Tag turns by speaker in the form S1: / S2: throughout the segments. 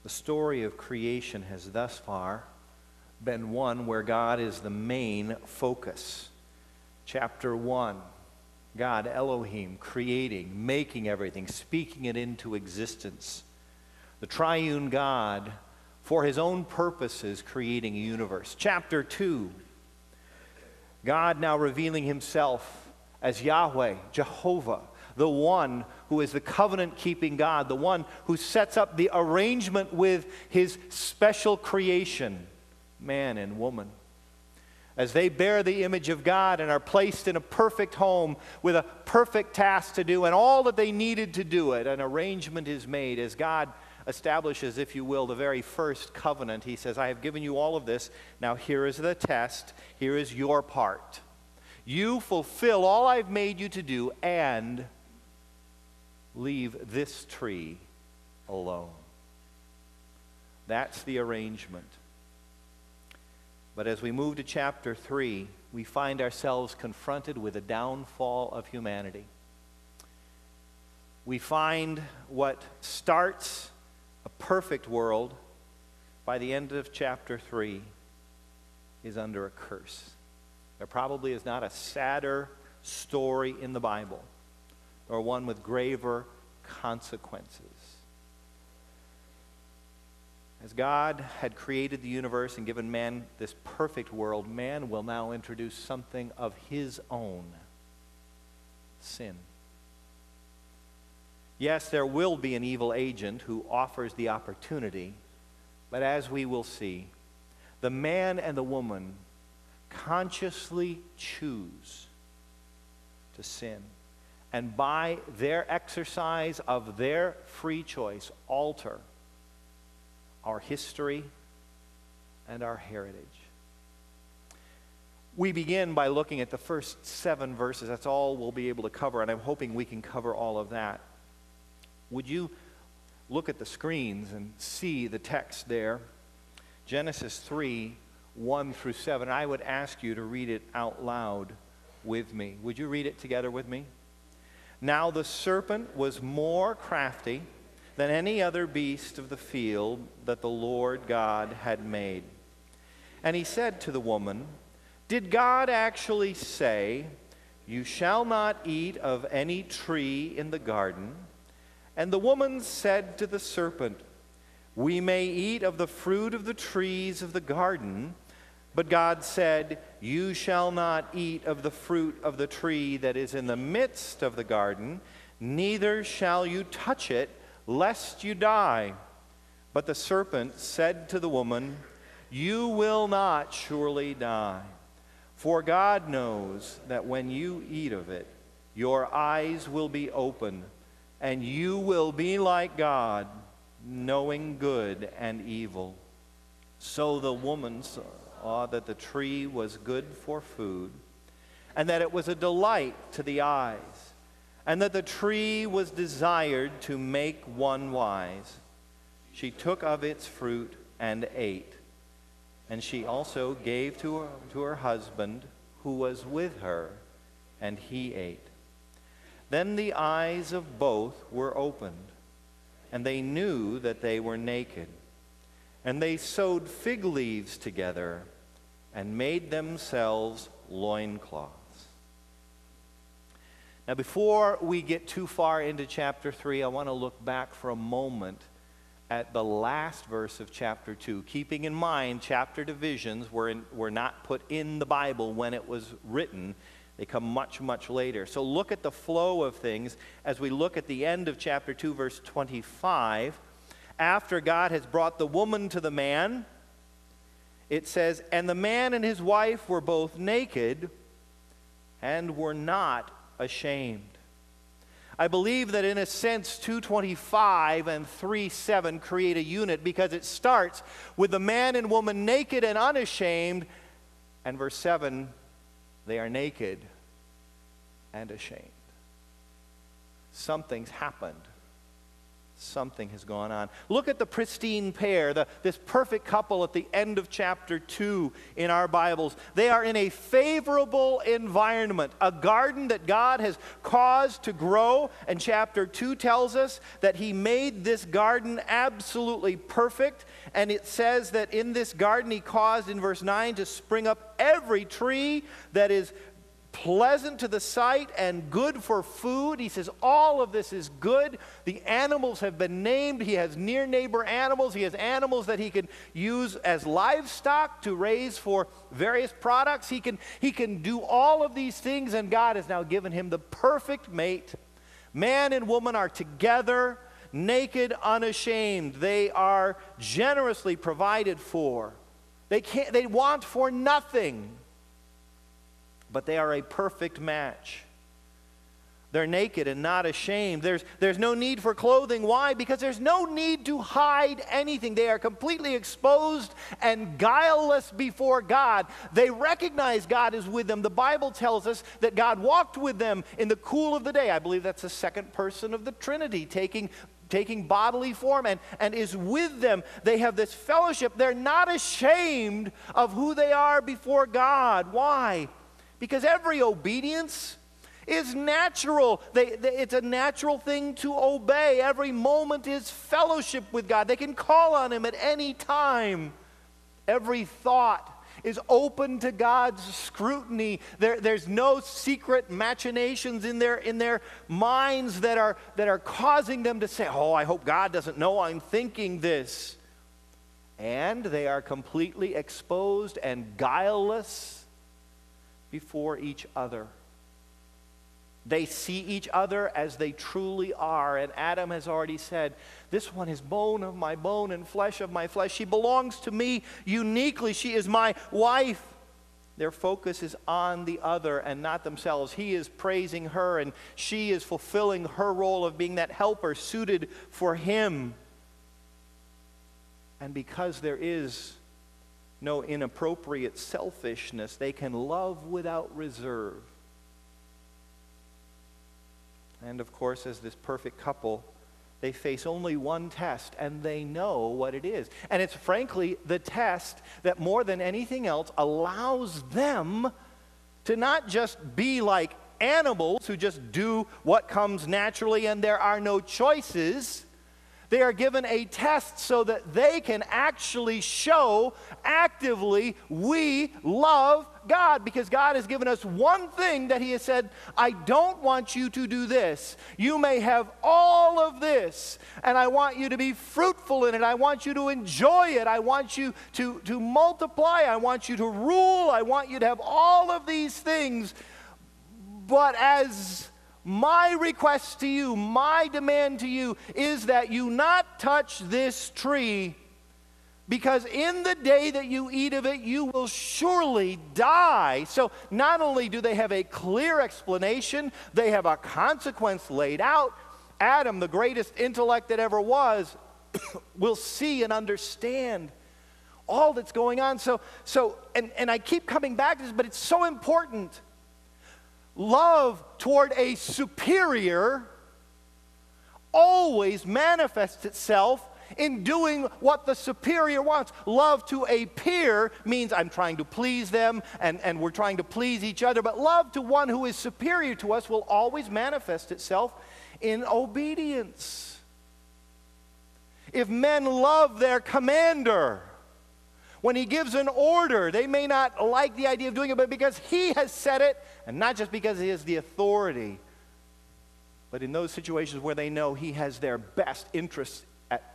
S1: The story of creation has thus far been one where God is the main focus. Chapter 1, God, Elohim, creating, making everything, speaking it into existence. The triune God, for his own purposes, creating a universe. Chapter 2, God now revealing himself as Yahweh, Jehovah, the one who is the covenant-keeping God, the one who sets up the arrangement with his special creation, man and woman. As they bear the image of God and are placed in a perfect home with a perfect task to do and all that they needed to do it, an arrangement is made. As God establishes, if you will, the very first covenant, he says, I have given you all of this. Now here is the test. Here is your part. You fulfill all I've made you to do and leave this tree alone. That's the arrangement. But as we move to chapter 3, we find ourselves confronted with a downfall of humanity. We find what starts a perfect world, by the end of chapter 3, is under a curse. There probably is not a sadder story in the Bible, or one with graver consequences. As God had created the universe and given man this perfect world, man will now introduce something of his own: sin. Yes, there will be an evil agent who offers the opportunity, but as we will see, the man and the woman consciously choose to sin, and by their exercise of their free choice, alter our history and our heritage. We begin by looking at the first 7 verses. That's all we'll be able to cover, and I'm hoping we can cover all of that. Would you look at the screens and see the text there? Genesis 3, 1 through 7. I would ask you to read it out loud with me. Would you read it together with me? Now the serpent was more crafty than any other beast of the field that the Lord God had made. And he said to the woman, did God actually say, you shall not eat of any tree in the garden? And the woman said to the serpent, we may eat of the fruit of the trees of the garden, but God said, you shall not eat of the fruit of the tree that is in the midst of the garden, neither shall you touch it, lest you die. But the serpent said to the woman, you will not surely die, for God knows that when you eat of it, your eyes will be opened, and you will be like God, knowing good and evil. So the woman saw that the tree was good for food, and that it was a delight to the eyes, and that the tree was desired to make one wise. She took of its fruit and ate, and she also gave to her husband who was with her, and he ate. Then the eyes of both were opened, and they knew that they were naked. And they sewed fig leaves together and made themselves loincloths. Now, before we get too far into chapter 3, I want to look back for a moment at the last verse of chapter 2, keeping in mind chapter divisions were not put in the Bible when it was written. They come much, much later. So look at the flow of things as we look at the end of chapter 2, verse 25. After God has brought the woman to the man, it says, and the man and his wife were both naked and were not ashamed. I believe that in a sense 2:25 and 3:7 create a unit, because it starts with the man and woman naked and unashamed, and verse 7, they are naked and ashamed. Something's happened. something has gone on. Look at the pristine pair, this perfect couple at the end of chapter 2 in our Bibles. They are in a favorable environment, a garden that God has caused to grow. And chapter 2 tells us that He made this garden absolutely perfect. And it says that in this garden He caused, in verse 9, to spring up every tree that is pleasant to the sight and good for food. He says all of this is good. The animals have been named. He has near neighbor animals. He has animals that he can use as livestock to raise for various products. He can do all of these things, and God has now given him the perfect mate. Man and woman are together, naked, unashamed. They are generously provided for. They want for nothing. But they are a perfect match. They're naked and not ashamed. There's no need for clothing. Why? Because there's no need to hide anything. They are completely exposed and guileless before God. They recognize God is with them. The Bible tells us that God walked with them in the cool of the day. I believe that's the second person of the Trinity taking bodily form and is with them. They have this fellowship. They're not ashamed of who they are before God. Why? Because every obedience is natural. It's a natural thing to obey. Every moment is fellowship with God. They can call on Him at any time. Every thought is open to God's scrutiny. There's no secret machinations in their minds that are causing them to say, oh, I hope God doesn't know I'm thinking this. And they are completely exposed and guileless before each other. They see each other as they truly are. And Adam has already said, this one is bone of my bone and flesh of my flesh. She belongs to me uniquely. She is my wife. Their focus is on the other and not themselves. He is praising her, and she is fulfilling her role of being that helper suited for him. And because there is no inappropriate selfishness, they can love without reserve. And of course, as this perfect couple, they face only one test, and they know what it is. And it's frankly the test that more than anything else allows them to not just be like animals who just do what comes naturally and there are no choices. They are given a test so that they can actually show actively we love God, because God has given us one thing that He has said, I don't want you to do this. You may have all of this, and I want you to be fruitful in it. I want you to enjoy it. I want you to multiply. I want you to rule. I want you to have all of these things. But as my request to you, my demand to you, is that you not touch this tree, because in the day that you eat of it, you will surely die. So not only do they have a clear explanation, they have a consequence laid out. Adam, the greatest intellect that ever was, will see and understand all that's going on. And I keep coming back to this, but it's so important. Love toward a superior always manifests itself in doing what the superior wants. Love to a peer means I'm trying to please them and we're trying to please each other. But love to one who is superior to us will always manifest itself in obedience. If men love their commander, when he gives an order, they may not like the idea of doing it, but because he has said it, and not just because he is the authority, but in those situations where they know he has their best interests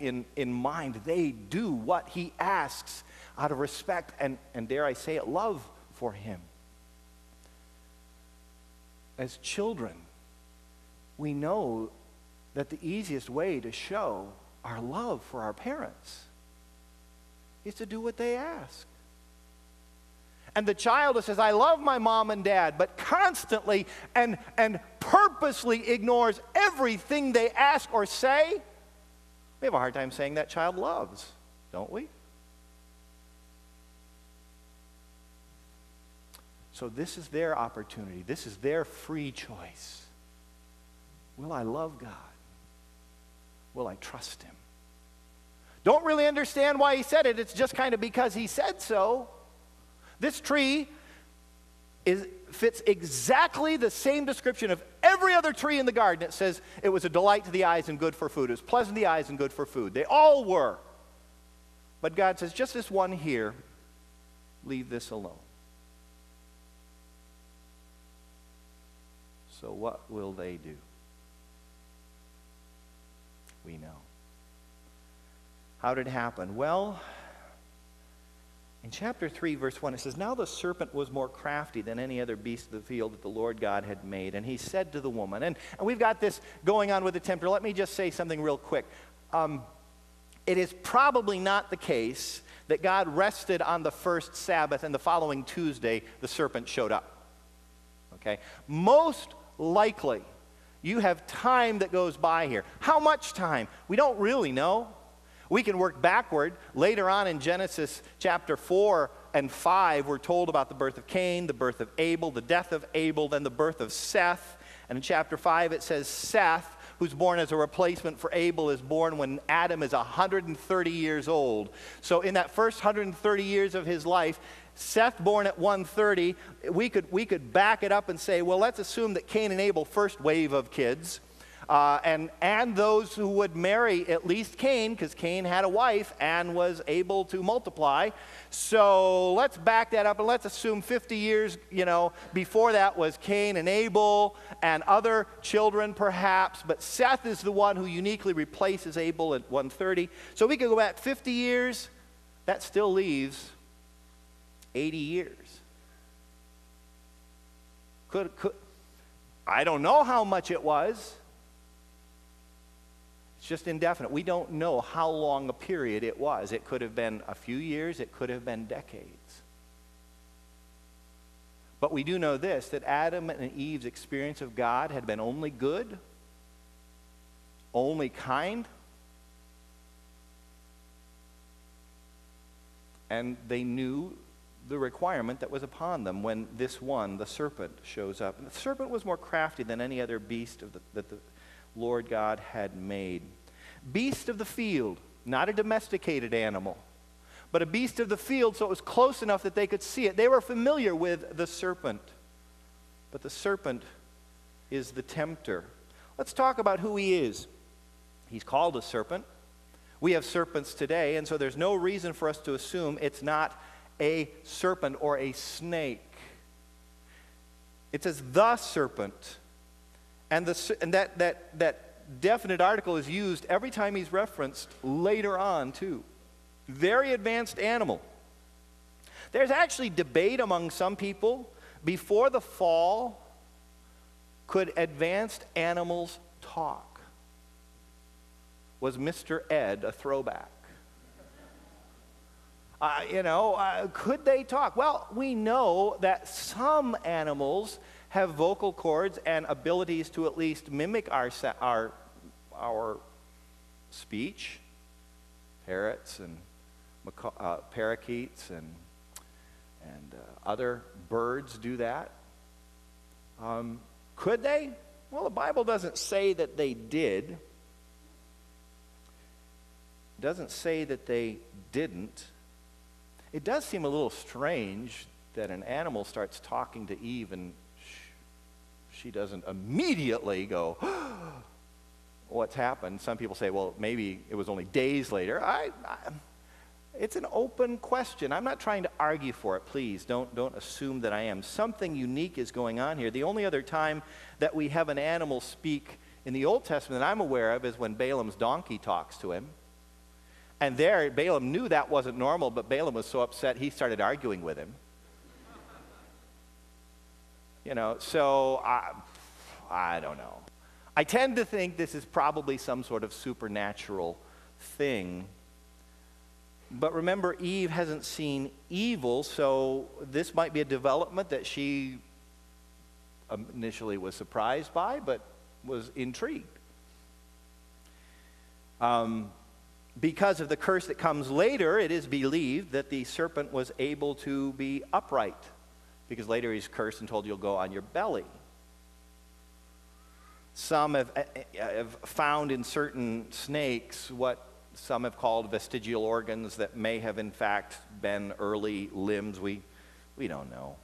S1: in mind, they do what he asks out of respect and dare I say it, love for him. As children, we know that the easiest way to show our love for our parents is to do what they ask. And the child who says, I love my mom and dad, but constantly and purposely ignores everything they ask or say, we have a hard time saying that child loves, don't we? So this is their opportunity. This is their free choice. Will I love God? will I trust him? Don't really understand why he said it. It's just kind of because he said so. This tree fits exactly the same description of every other tree in the garden. It says it was a delight to the eyes and good for food. It was pleasant to the eyes and good for food. They all were. But God says, just this one here, leave this alone. So what will they do? We know. How did it happen? Well, in chapter 3, verse 1, it says, now the serpent was more crafty than any other beast of the field that the Lord God had made. And he said to the woman, and we've got this going on with the tempter. Let me just say something real quick. It is probably not the case that God rested on the first Sabbath and the following Tuesday the serpent showed up. Okay? Most likely, you have time that goes by here. How much time? We don't really know. We can work backward. Later on in Genesis chapter 4 and 5, we're told about the birth of Cain, the birth of Abel, the death of Abel, then the birth of Seth. And in chapter 5 it says Seth, who's born as a replacement for Abel, is born when Adam is 130 years old. So in that first 130 years of his life, Seth born at 130, we could back it up and say, well, let's assume that Cain and Abel, first wave of kids, and those who would marry at least Cain, because Cain had a wife and was able to multiply. So let's back that up and let's assume 50 years, before that was Cain and Abel and other children perhaps, but Seth is the one who uniquely replaces Abel at 130. So we could go back 50 years. That still leaves 80 years. I don't know how much it was. It's just indefinite. We don't know how long a period it was. It could have been a few years. It could have been decades. But we do know this, that Adam and Eve's experience of God had been only good, only kind, and they knew the requirement that was upon them when this one, the serpent, shows up. And the serpent was more crafty than any other beast that the Lord God had made. Beast of the field, not a domesticated animal, but a beast of the field, so it was close enough that they could see it. They were familiar with the serpent. But the serpent is the tempter. Let's talk about who he is. He's called a serpent. We have serpents today, and so there's no reason for us to assume it's not a serpent or a snake. It says the serpent. And that definite article is used every time he's referenced later on, too. Very advanced animal. There's actually debate among some people. Before the fall, could advanced animals talk? Was Mr. Ed a throwback? Could they talk? Well, we know that some animals have vocal cords and abilities to at least mimic our speech. Parrots and parakeets and other birds do that. Could they? Well, the Bible doesn't say that they did. It doesn't say that they didn't. It does seem a little strange that an animal starts talking to Eve and she doesn't immediately go, what's happened? Some people say, well, maybe it was only days later. It's an open question. I'm not trying to argue for it. Please, don't assume that I am. Something unique is going on here. The only other time that we have an animal speak in the Old Testament that I'm aware of is when Balaam's donkey talks to him. And there, Balaam knew that wasn't normal, but Balaam was so upset he started arguing with him. So I don't know. I tend to think this is probably some sort of supernatural thing. But remember, Eve hasn't seen evil, so this might be a development that she initially was surprised by, but was intrigued. Because of the curse that comes later, it is believed that the serpent was able to be upright, because later he's cursed and told you'll go on your belly. Some have found in certain snakes what some have called vestigial organs that may have in fact been early limbs. We don't know.